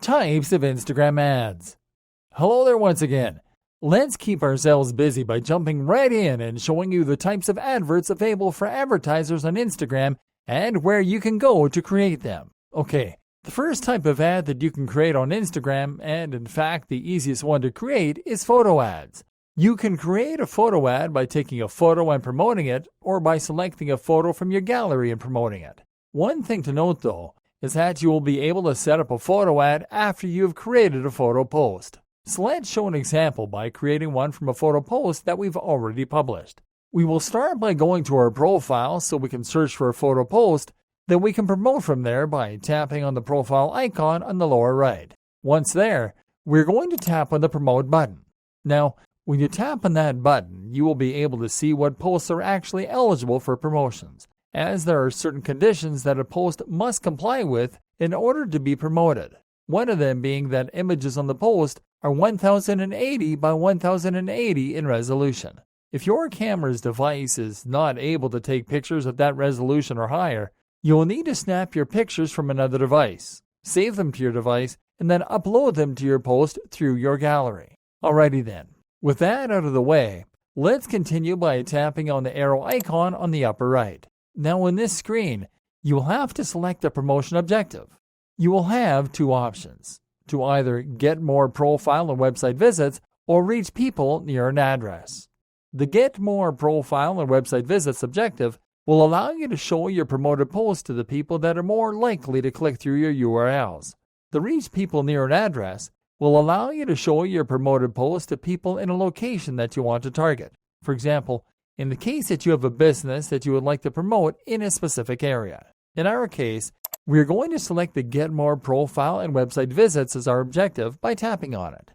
types of Instagram ads. Hello there once again. Let's keep ourselves busy by jumping right in and showing you the types of adverts available for advertisers on Instagram and where you can go to create them. Okay, the first type of ad that you can create on Instagram, and in fact the easiest one to create, is photo ads. You can create a photo ad by taking a photo and promoting it, or by selecting a photo from your gallery and promoting it. One thing to note though is that you will be able to set up a photo ad after you have created a photo post. So let's show an example by creating one from a photo post that we've already published. We will start by going to our profile so we can search for a photo post that we can promote from there by tapping on the profile icon on the lower right. Once there, we're going to tap on the promote button. Now, when you tap on that button, you will be able to see what posts are actually eligible for promotions, as there are certain conditions that a post must comply with in order to be promoted. One of them being that images on the post are 1080 by 1080 in resolution. If your camera's device is not able to take pictures of that resolution or higher, you will need to snap your pictures from another device, save them to your device, and then upload them to your post through your gallery. Alrighty then. With that out of the way, let's continue by tapping on the arrow icon on the upper right. Now in this screen, you will have to select the promotion objective. You will have two options, to either get more profile and website visits or reach people near an address. The get more profile and website visits objective will allow you to show your promoted post to the people that are more likely to click through your URLs. The reach people near an address will allow you to show your promoted post to people in a location that you want to target. For example, in the case that you have a business that you would like to promote in a specific area. In our case, we are going to select the Get More Profile and Website Visits as our objective by tapping on it.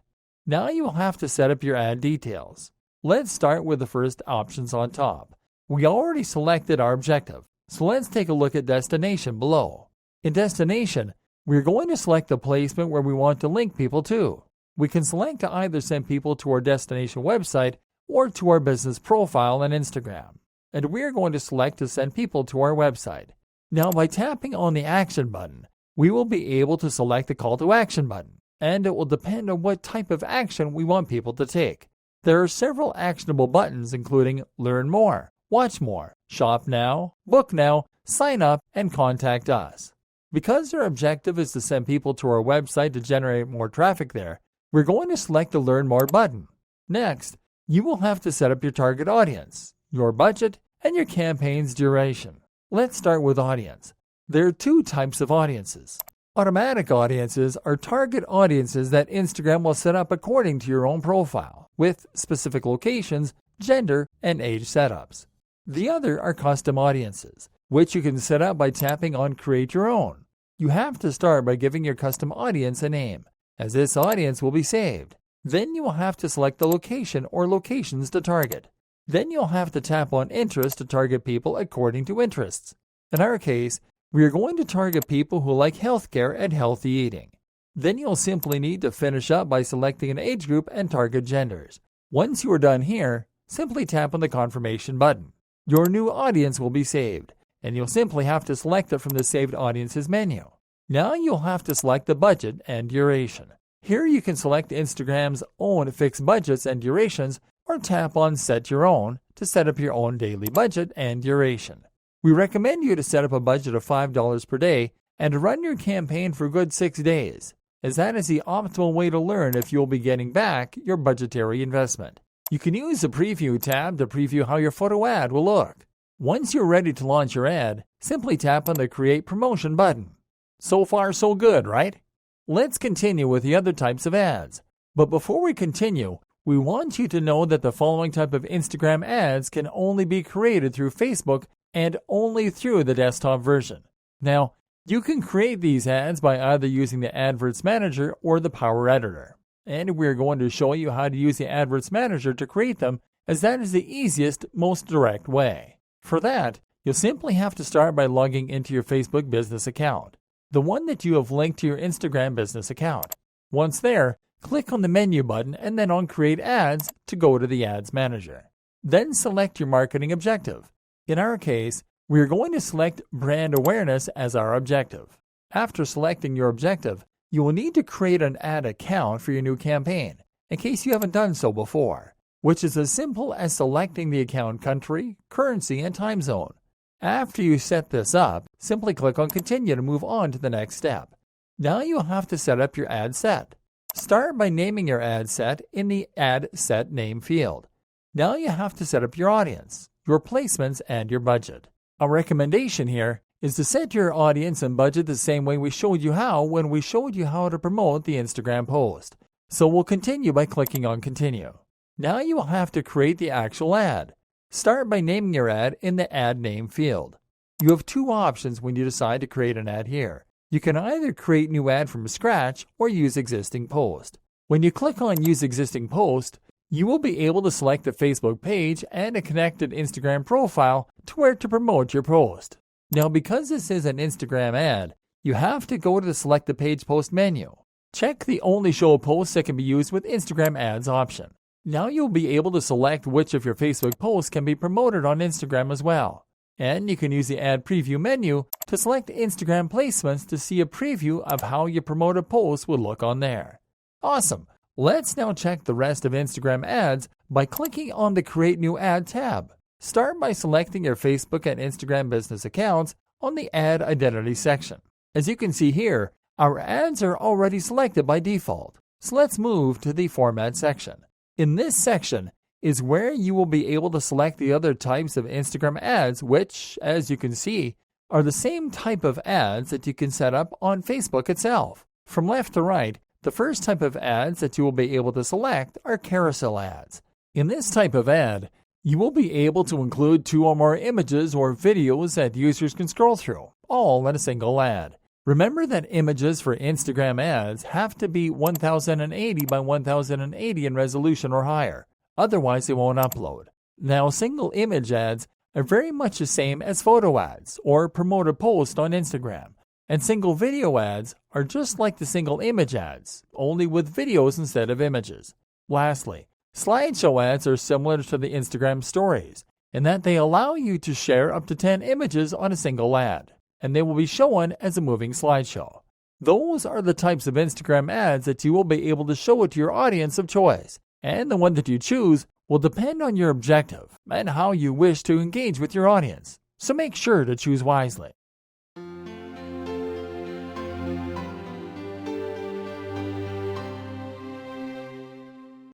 Now you will have to set up your ad details. Let's start with the first options on top. We already selected our objective, so let's take a look at Destination below. In Destination, we are going to select the placement where we want to link people to. We can select to either send people to our destination website or to our business profile on Instagram. And we are going to select to send people to our website. Now by tapping on the action button, we will be able to select the call to action button, and it will depend on what type of action we want people to take. There are several actionable buttons including Learn More, Watch More, Shop Now, Book Now, Sign Up, and Contact Us. Because our objective is to send people to our website to generate more traffic there, we're going to select the Learn More button. Next, you will have to set up your target audience, your budget, and your campaign's duration. Let's start with audience. There are two types of audiences. Automatic audiences are target audiences that Instagram will set up according to your own profile, with specific locations, gender, and age setups. The other are custom audiences, which you can set up by tapping on Create Your Own. You have to start by giving your custom audience a name, as this audience will be saved. Then you will have to select the location or locations to target. Then you'll have to tap on Interest to target people according to interests. In our case, we are going to target people who like healthcare and healthy eating. Then you'll simply need to finish up by selecting an age group and target genders. Once you are done here, simply tap on the confirmation button. Your new audience will be saved, and you'll simply have to select it from the Saved Audiences menu. Now you'll have to select the budget and duration. Here you can select Instagram's own fixed budgets and durations, or tap on Set Your Own to set up your own daily budget and duration. We recommend you to set up a budget of $5 per day and run your campaign for a good 6 days, as that is the optimal way to learn if you'll be getting back your budgetary investment. You can use the Preview tab to preview how your photo ad will look. Once you're ready to launch your ad, simply tap on the Create Promotion button. So far, so good, right? Let's continue with the other types of ads. But before we continue, we want you to know that the following type of Instagram ads can only be created through Facebook and only through the desktop version. Now, you can create these ads by either using the Adverts Manager or the Power Editor. And we're going to show you how to use the Adverts Manager to create them, as that is the easiest, most direct way. For that, you'll simply have to start by logging into your Facebook business account, the one that you have linked to your Instagram business account. Once there, click on the menu button and then on Create Ads to go to the Ads Manager. Then select your marketing objective. In our case, we are going to select brand awareness as our objective. After selecting your objective, you will need to create an ad account for your new campaign, in case you haven't done so before, which is as simple as selecting the account country, currency, and time zone. After you set this up, simply click on Continue to move on to the next step. Now you'll have to set up your ad set. Start by naming your ad set in the Ad Set Name field. Now you have to set up your audience, your placements, and your budget. A recommendation here is to set your audience and budget the same way we showed you how when we showed you how to promote the Instagram post. So we'll continue by clicking on Continue. Now you will have to create the actual ad. Start by naming your ad in the Ad Name field. You have two options when you decide to create an ad here. You can either create new ad from scratch or use existing post. When you click on Use Existing Post, you will be able to select the Facebook page and a connected Instagram profile to where to promote your post. Now, because this is an Instagram ad, you have to go to the Select the Page Post menu. Check the Only Show Posts that can be used with Instagram ads option. Now you'll be able to select which of your Facebook posts can be promoted on Instagram as well. And you can use the Ad Preview menu to select Instagram placements to see a preview of how your promoted post will look on there. Awesome! Let's now check the rest of Instagram ads by clicking on the Create New Ad tab. Start by selecting your Facebook and Instagram business accounts on the Ad Identity section. As you can see here, our ads are already selected by default. So let's move to the Format section. In this section is where you will be able to select the other types of Instagram ads, which, as you can see, are the same type of ads that you can set up on Facebook itself. From left to right, the first type of ads that you will be able to select are carousel ads. In this type of ad, you will be able to include 2 or more images or videos that users can scroll through, all in a single ad. Remember that images for Instagram ads have to be 1080 by 1080 in resolution or higher, otherwise they won't upload. Now, single image ads are very much the same as photo ads or promoted posts on Instagram, and single video ads are just like the single image ads, only with videos instead of images. Lastly, slideshow ads are similar to the Instagram stories in that they allow you to share up to 10 images on a single ad, and they will be shown as a moving slideshow. Those are the types of Instagram ads that you will be able to show it to your audience of choice, and the one that you choose will depend on your objective and how you wish to engage with your audience, so make sure to choose wisely.